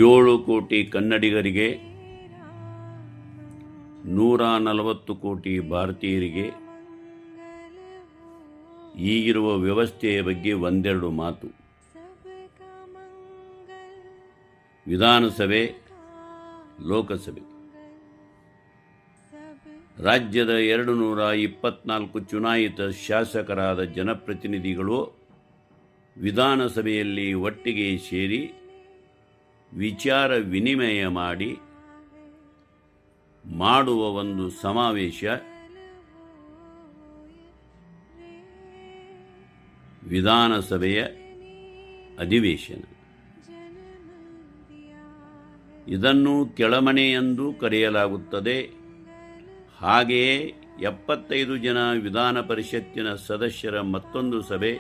7 ಕೋಟಿ ಕನ್ನಡಿಗರಿಗೆ, 140 ಕೋಟಿ ಭಾರತೀಯರಿಗೆ ಈಗಿರುವ ವ್ಯವಸ್ಥೆಯ ಬಗ್ಗೆ ಒಂದೆರಡು ಮಾತು. ವಿಧಾನಸಭೆ, ಲೋಕಸಭೆ, ರಾಜ್ಯದ 224 ಚುನಾಯಿತ ಶಾಸಕರಾದ ಜನಪ್ರತಿನಿಧಿಗಳು ವಿಧಾನಸಭೆಯಲ್ಲಿ ಒಟ್ಟಿಗೆ ಸೇರಿ ವಿಚಾರ ವಿನಿಮಯ ಮಾಡಿ ಮಾಡುವ ಒಂದು ಸಮಾವೇಶ ವಿಧಾನಸಭೆಯ ಅಧಿವೇಶನ. ಇದನ್ನು ಕೆಳಮನೆ ಎಂದು ಕರೆಯಲಾಗುತ್ತದೆ. ಹಾಗೆಯೇ 75 ಜನ ವಿಧಾನ ಪರಿಷತ್ತಿನ ಸದಸ್ಯರ ಮತ್ತೊಂದು ಸಭೆ